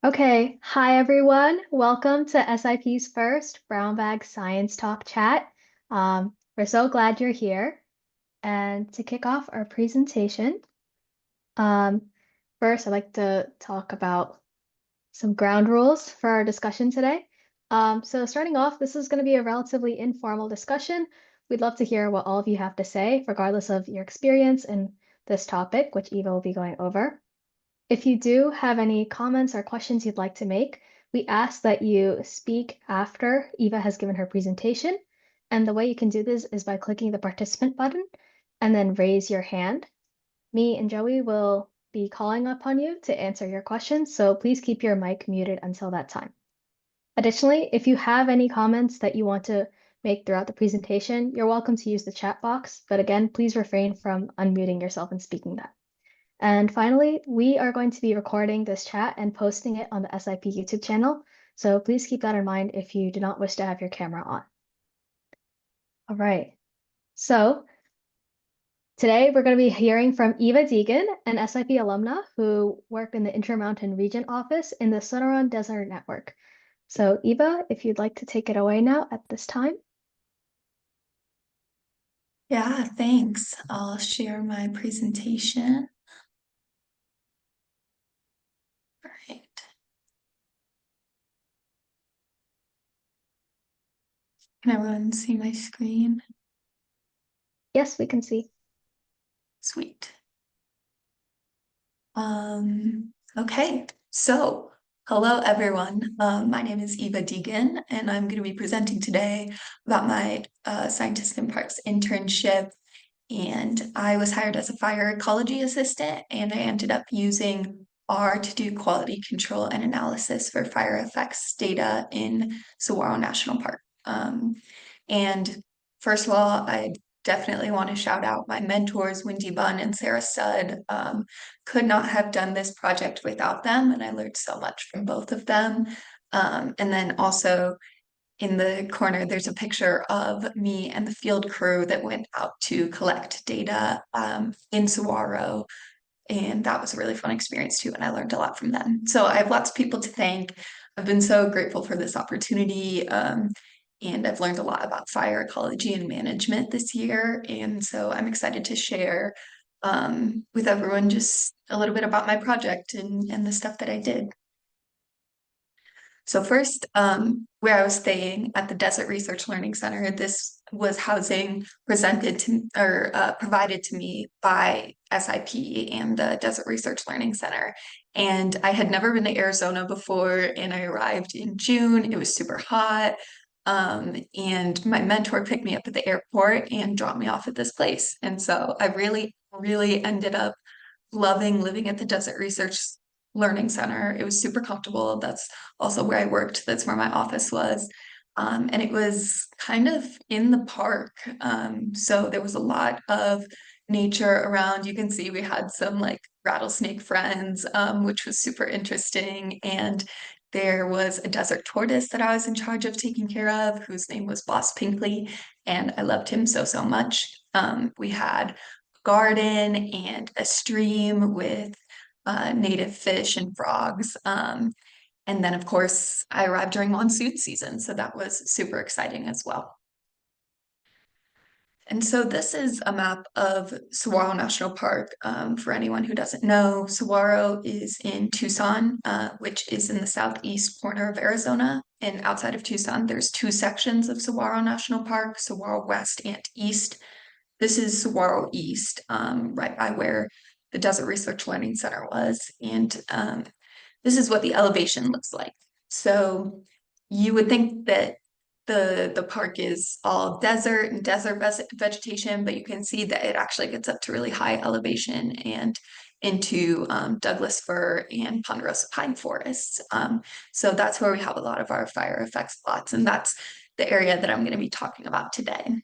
Okay, hi everyone. Welcome to SIP's first Brown Bag Science Talk chat. We're so glad you're here. And to kick off our presentation, um, first I'd like to talk about some ground rules for our discussion today. So starting off, this is going to be a relatively informal discussion. We'd love to hear what all of you have to say, regardless of your experience in this topic, which Eva will be going over. If you do have any comments or questions you'd like to make, we ask that you speak after Eva has given her presentation. And the way you can do this is by clicking the participant button and then raise your hand. Me and Joey will be calling upon you to answer your questions, so please keep your mic muted until that time. Additionally, if you have any comments that you want to make throughout the presentation, you're welcome to use the chat box, but again, please refrain from unmuting yourself and speaking that. And finally, we are going to be recording this chat and posting it on the SIP YouTube channel. So please keep that in mind if you do not wish to have your camera on. All right. So today we're going to be hearing from Eva Deegan, an SIP alumna who worked in the Intermountain Region office in the Sonoran Desert Network. So Eva, if you'd like to take it away now at this time. Yeah, thanks. I'll share my presentation. All right. Can everyone see my screen? Yes, we can see. Sweet. Okay, so hello everyone. My name is Eva Deegan, and I'm going to be presenting today about my Scientist in Parks internship. And I was hired as a fire ecology assistant, and I ended up using R to do quality control and analysis for fire effects data in Saguaro National Park. And first of all, I definitely want to shout out my mentors, Wendy Bunn and Sarah Stud. Could not have done this project without them, and I learned so much from both of them. And then also in the corner, there's a picture of me and the field crew that went out to collect data in Saguaro. And that was a really fun experience too. And I learned a lot from them. So I have lots of people to thank. I've been so grateful for this opportunity. And I've learned a lot about fire ecology and management this year. And so I'm excited to share with everyone just a little bit about my project and the stuff that I did. So first, where I was staying at the Desert Research Learning Center, this was housing presented to or provided to me by SIP and the Desert Research Learning Center. And I had never been to Arizona before, and I arrived in June. It was super hot. And my mentor picked me up at the airport and dropped me off at this place. And so I really, really ended up loving living at the Desert Research Learning Center. It was super comfortable. That's also where I worked. That's where my office was. And it was kind of in the park. So there was a lot of nature around. You can see we had some like rattlesnake friends, which was super interesting. And there was a desert tortoise that I was in charge of taking care of, whose name was Boss Pinkley, and I loved him so, so much. We had garden and a stream with native fish and frogs. And then, of course, I arrived during monsoon season, so that was super exciting as well. And so this is a map of Saguaro National Park. For anyone who doesn't know, Saguaro is in Tucson, which is in the southeast corner of Arizona. And outside of Tucson, there's two sections of Saguaro National Park, Saguaro West and East. This is Saguaro East, right by where the Desert Research Learning Center was. And this is what the elevation looks like. So you would think that the park is all desert and vegetation, but you can see that it actually gets up to really high elevation and into Douglas fir and ponderosa pine forests. So that's where we have a lot of our fire effect spots, and that's the area that I'm going to be talking about today.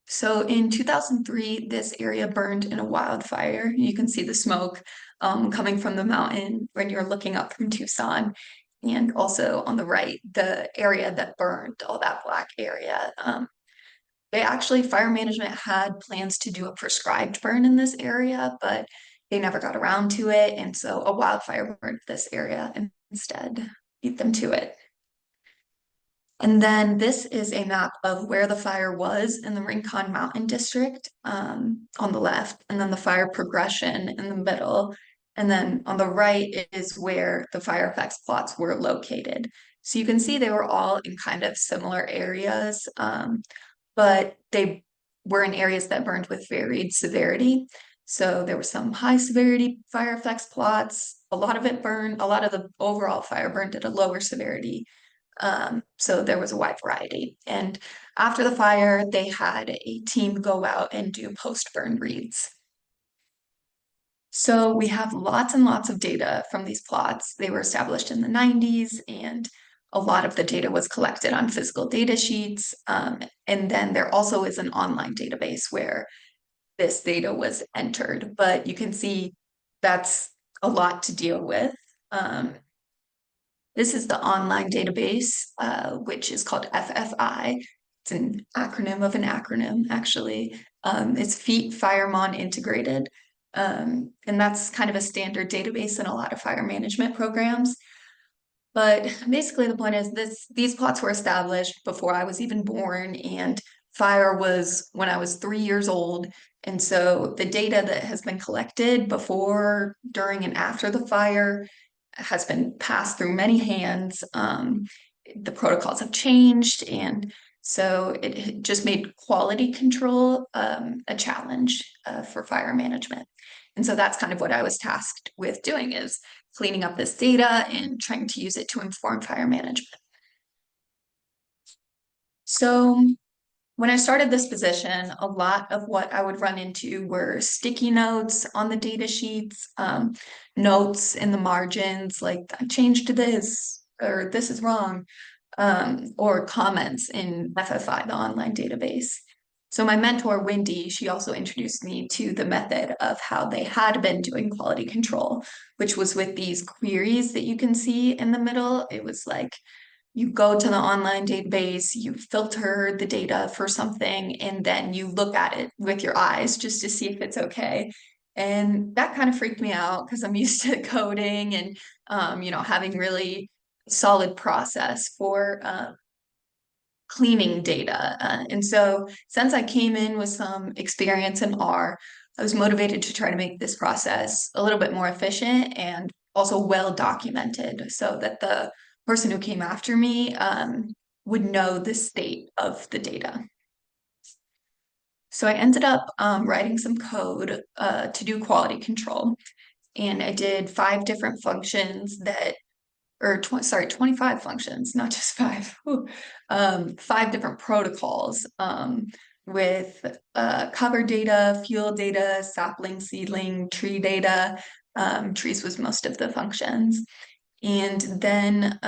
So in 2003, this area burned in a wildfire. You can see the smoke coming from the mountain when you're looking up from Tucson. And also on the right, the area that burned, all that black area. Fire management had plans to do a prescribed burn in this area, but they never got around to it. And so a wildfire burned this area and instead beat them to it. And then this is a map of where the fire was in the Rincon Mountain District on the left, and then the fire progression in the middle. And then on the right is where the fire effects plots were located. So you can see they were all in kind of similar areas, but they were in areas that burned with varied severity. So there were some high severity fire effects plots. A lot of it burned, a lot of the overall fire burned at a lower severity. So there was a wide variety. And after the fire, they had a team go out and do post-burn reads. So we have lots and lots of data from these plots. They were established in the 90s, and a lot of the data was collected on physical data sheets. And then there also is an online database where this data was entered, but you can see that's a lot to deal with. This is the online database, which is called FFI. It's an acronym of an acronym, actually. It's Feet Firemon Integrated. And that's kind of a standard database in a lot of fire management programs. But basically the point is these plots were established before I was even born, and fire was when I was 3 years old. And so the data that has been collected before, during, and after the fire has been passed through many hands. The protocols have changed, and so it just made quality control a challenge for fire management. And so that's kind of what I was tasked with doing, is cleaning up this data and trying to use it to inform fire management. So when I started this position, a lot of what I would run into were sticky notes on the data sheets, notes in the margins, like I changed this or this is wrong, or comments in FFI, the online database. So my mentor, Wendy, she also introduced me to the method of how they had been doing quality control, which was with these queries that you can see in the middle. It was like you go to the online database, you filter the data for something, and then you look at it with your eyes just to see if it's okay. And that kind of freaked me out because I'm used to coding and having really solid process for cleaning data. And so since I came in with some experience in R, I was motivated to try to make this process a little bit more efficient and also well documented so that the person who came after me would know the state of the data. So I ended up writing some code to do quality control. And I did 5 different functions that or 25 functions, not just five. 5 different protocols with cover data, fuel data, sapling, seedling, tree data. Trees was most of the functions. And then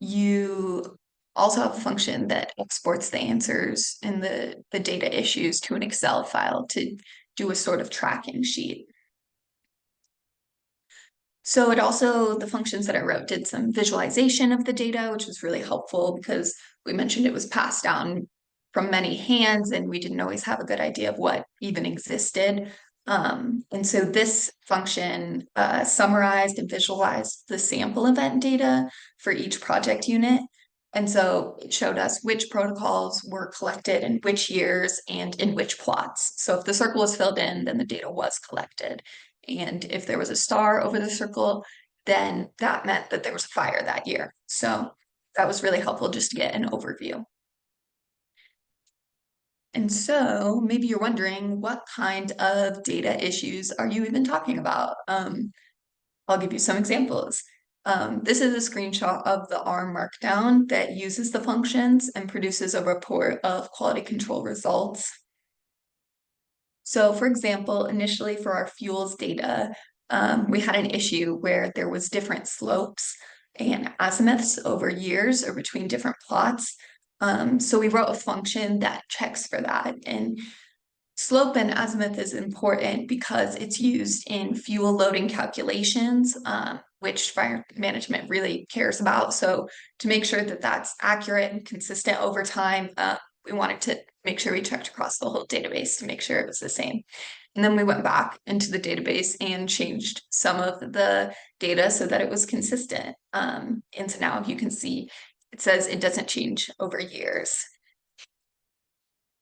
you also have a function that exports the answers and the data issues to an Excel file to do a sort of tracking sheet. So it also, the functions that I wrote did some visualization of the data, which was really helpful because we mentioned it was passed down from many hands and we didn't always have a good idea of what even existed. And so this function summarized and visualized the sample event data for each project unit. And so it showed us which protocols were collected in which years and in which plots. So if the circle was filled in, then the data was collected. And if there was a star over the circle, then that meant that there was a fire that year. So that was really helpful just to get an overview. And so maybe you're wondering, what kind of data issues are you even talking about? I'll give you some examples. This is a screenshot of the R Markdown that uses the functions and produces a report of quality control results. So for example, initially for our fuels data, we had an issue where there was different slopes and azimuths over years or between different plots. So we wrote a function that checks for that. And slope and azimuth is important because it's used in fuel loading calculations, which fire management really cares about. So to make sure that that's accurate and consistent over time, we wanted to make sure we checked across the whole database to make sure it was the same. And then we went back into the database and changed some of the data so that it was consistent. And so now you can see it says it doesn't change over years.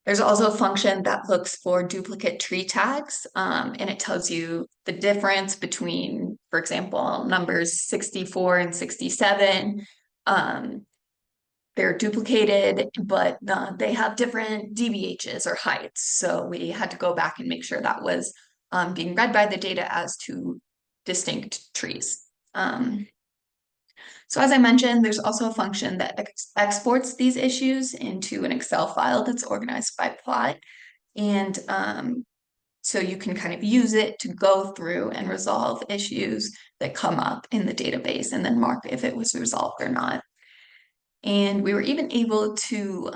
There's also a function that looks for duplicate tree tags, and it tells you the difference between, for example, numbers 64 and 67. They're duplicated, but they have different DVHs or heights. So we had to go back and make sure that was being read by the data as two distinct trees. So as I mentioned, there's also a function that exports these issues into an Excel file that's organized by plot. And so you can kind of use it to go through and resolve issues that come up in the database and then mark if it was resolved or not. And we were even able to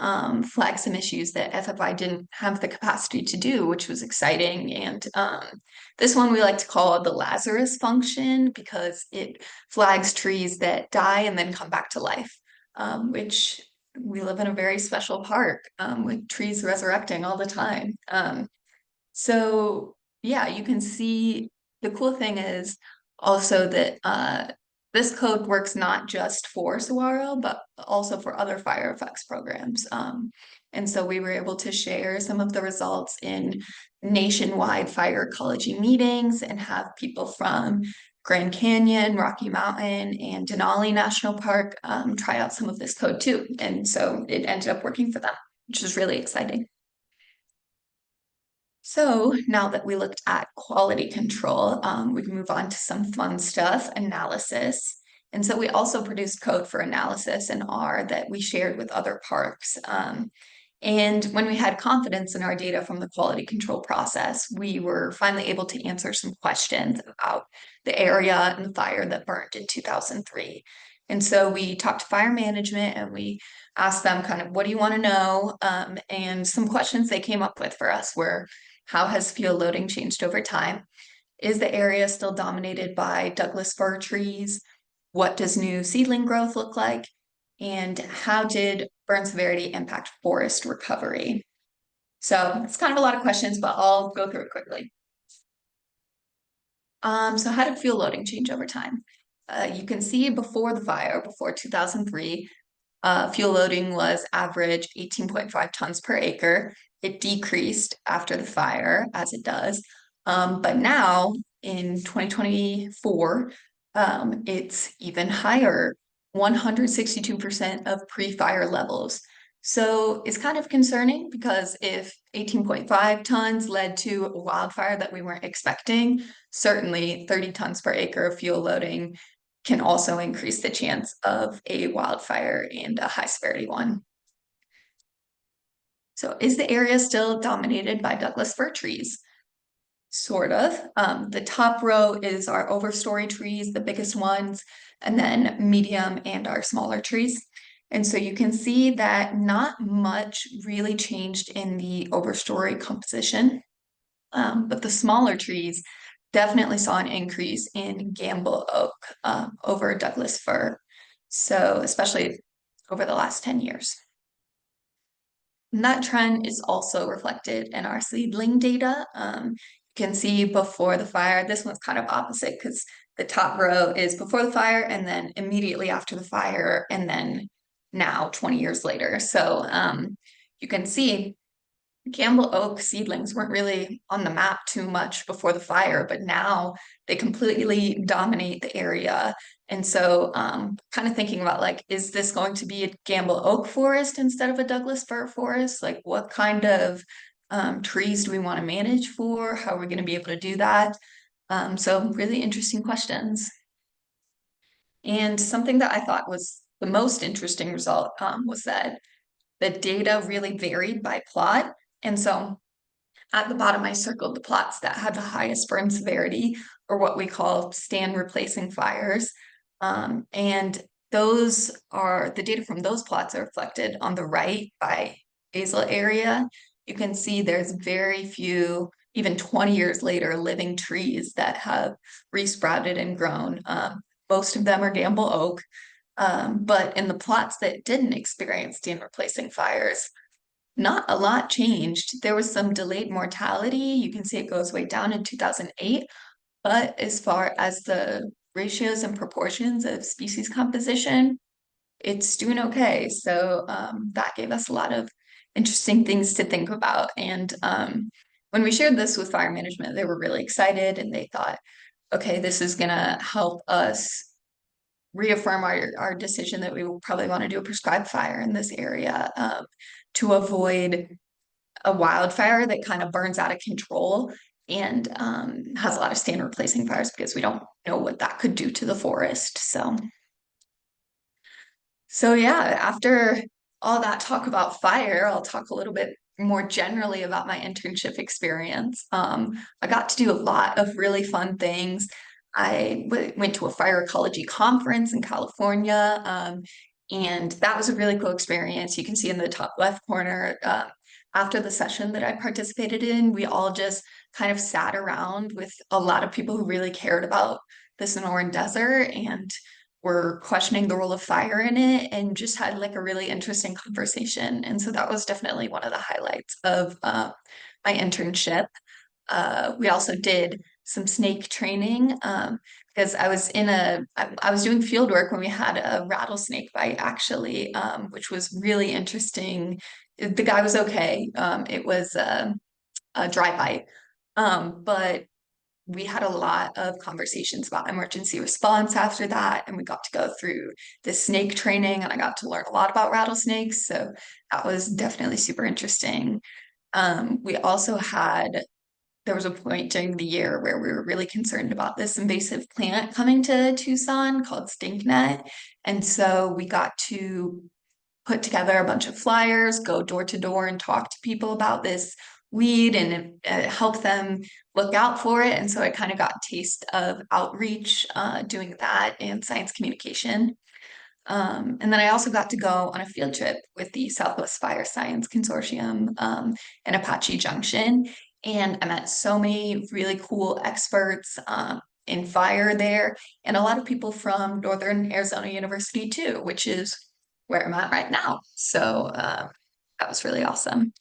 flag some issues that FFI didn't have the capacity to do, which was exciting. And this one we like to call the Lazarus function because it flags trees that die and then come back to life, which we live in a very special park with trees resurrecting all the time. So yeah, you can see the cool thing is also that this code works not just for Saguaro, but also for other fire effects programs. And so we were able to share some of the results in nationwide fire ecology meetings and have people from Grand Canyon, Rocky Mountain, and Denali National Park try out some of this code too. And so it ended up working for them, which is really exciting. So now that we looked at quality control, we can move on to some fun stuff, analysis. And so we also produced code for analysis in R that we shared with other parks. And when we had confidence in our data from the quality control process, we were finally able to answer some questions about the area and the fire that burned in 2003. And so we talked to fire management and we asked them kind of, what do you want to know? And some questions they came up with for us were, how has fuel loading changed over time? Is the area still dominated by Douglas fir trees? What does new seedling growth look like? And how did burn severity impact forest recovery? So it's kind of a lot of questions, but I'll go through it quickly. So how did fuel loading change over time? You can see before the fire, before 2003, fuel loading was average 18.5 tons per acre. It decreased after the fire, as it does. But now in 2024, it's even higher, 162% of pre-fire levels. So it's kind of concerning because if 18.5 tons led to a wildfire that we weren't expecting, certainly 30 tons per acre of fuel loading can also increase the chance of a wildfire and a high severity one. So is the area still dominated by Douglas fir trees? Sort of. The top row is our overstory trees, the biggest ones, and then medium and our smaller trees. And so you can see that not much really changed in the overstory composition, but the smaller trees definitely saw an increase in Gamble oak over Douglas fir. So especially over the last 10 years. And that trend is also reflected in our seedling data. You can see before the fire, this one's kind of opposite because the top row is before the fire and then immediately after the fire and then now 20 years later. So you can see Campbell oak seedlings weren't really on the map too much before the fire, but now they completely dominate the area. And so kind of thinking about like, is this going to be a Gamble oak forest instead of a Douglas fir forest? Like what kind of trees do we want to manage for? How are we going to be able to do that? So really interesting questions. And something that I thought was the most interesting result was that the data really varied by plot. And so at the bottom, I circled the plots that had the highest burn severity, or what we call stand replacing fires. And those are the data from those plots are reflected on the right by basal area. You can see there's very few, even 20 years later, living trees that have resprouted and grown. Most of them are Gamble oak. But in the plots that didn't experience stand replacing fires, not a lot changed. There was some delayed mortality. You can see it goes way down in 2008, but as far as the ratios and proportions of species composition, it's doing okay. So that gave us a lot of interesting things to think about. And when we shared this with fire management, they were really excited and they thought, okay, this is going to help us reaffirm our decision that we will probably want to do a prescribed fire in this area to avoid a wildfire that kind of burns out of control and has a lot of stand replacing fires because we don't know what that could do to the forest. So yeah, after all that talk about fire, I'll talk a little bit more generally about my internship experience. I got to do a lot of really fun things. Went to a fire ecology conference in California, and that was a really cool experience. You can see in the top left corner, after the session that I participated in, we all just kind of sat around with a lot of people who really cared about the Sonoran Desert and were questioning the role of fire in it and just had like a really interesting conversation. And so that was definitely one of the highlights of my internship. We also did some snake training because I was doing field work when we had a rattlesnake bite actually, which was really interesting. The guy was okay. It was a dry bite. But we had a lot of conversations about emergency response after that, and we got to go through the snake training, and I got to learn a lot about rattlesnakes. So that was definitely super interesting. We also had There was a point during the year where we were really concerned about this invasive plant coming to Tucson called stinknet. And so we got to put together a bunch of flyers, go door to door and talk to people about this weed and help them look out for it. And so I kind of got a taste of outreach doing that and science communication. And then I also got to go on a field trip with the Southwest Fire Science Consortium in Apache Junction. And I met so many really cool experts in fire there, and a lot of people from Northern Arizona University too, which is where I'm at right now. So that was really awesome.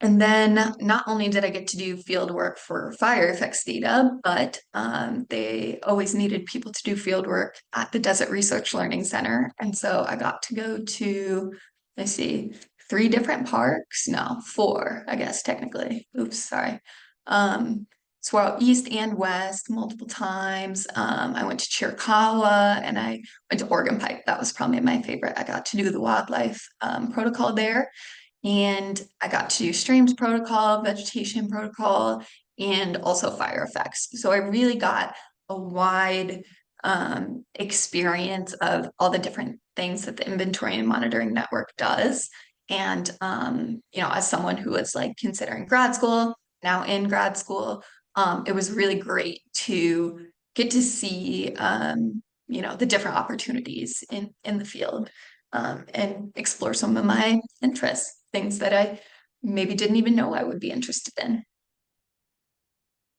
And then not only did I get to do field work for fire effects data, but they always needed people to do field work at the Desert Research Learning Center. And so I got to go to, let's see, three different parks. No, four, I guess, technically. Oops, sorry. Swirl East and West multiple times. I went to Chiricahua and I went to Oregon Pike. That was probably my favorite. I got to do the wildlife protocol there. And I got to do streams protocol, vegetation protocol, and also fire effects. So I really got a wide experience of all the different things that the inventory and monitoring network does. And as someone who was like considering grad school, now in grad school, it was really great to get to see the different opportunities in the field and explore some of my interests, things that I maybe didn't even know I would be interested in.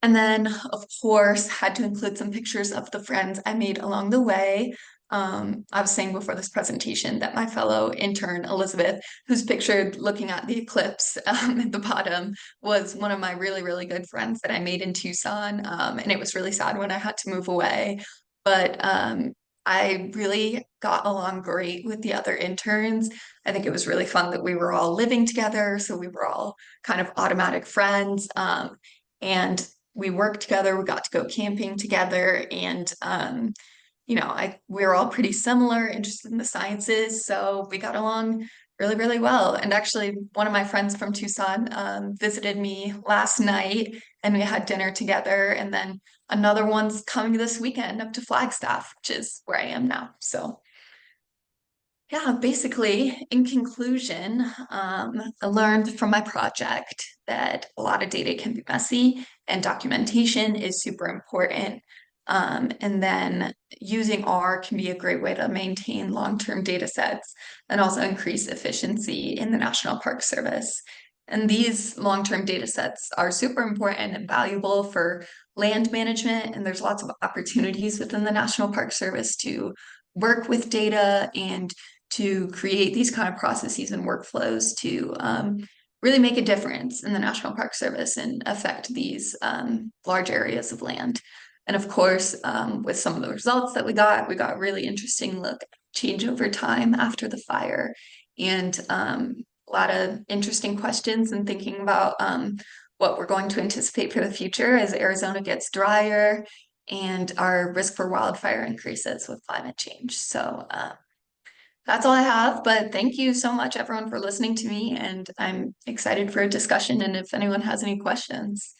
And then, of course, had to include some pictures of the friends I made along the way. I was saying before this presentation that my fellow intern, Elizabeth, who's pictured looking at the eclipse at the bottom, was one of my really, really good friends that I made in Tucson. And it was really sad when I had to move away. But I really got along great with the other interns. I think it was really fun that we were all living together. So we were all kind of automatic friends. And we worked together, we got to go camping together, and we were all pretty similar, interested in the sciences, so we got along really, really well. And actually, one of my friends from Tucson visited me last night, and we had dinner together. And then another one's coming this weekend up to Flagstaff, which is where I am now. So yeah, basically, in conclusion, I learned from my project that a lot of data can be messy and documentation is super important. And then using R can be a great way to maintain long-term data sets and also increase efficiency in the National Park Service. And these long-term data sets are super important and valuable for land management, and there's lots of opportunities within the National Park Service to work with data and to create these kind of processes and workflows to really make a difference in the National Park Service and affect these large areas of land. And of course, with some of the results that we got a really interesting look at change over time after the fire, and a lot of interesting questions and thinking about what we're going to anticipate for the future as Arizona gets drier and our risk for wildfire increases with climate change. So that's all I have, but thank you so much, everyone, for listening to me, and I'm excited for a discussion and if anyone has any questions.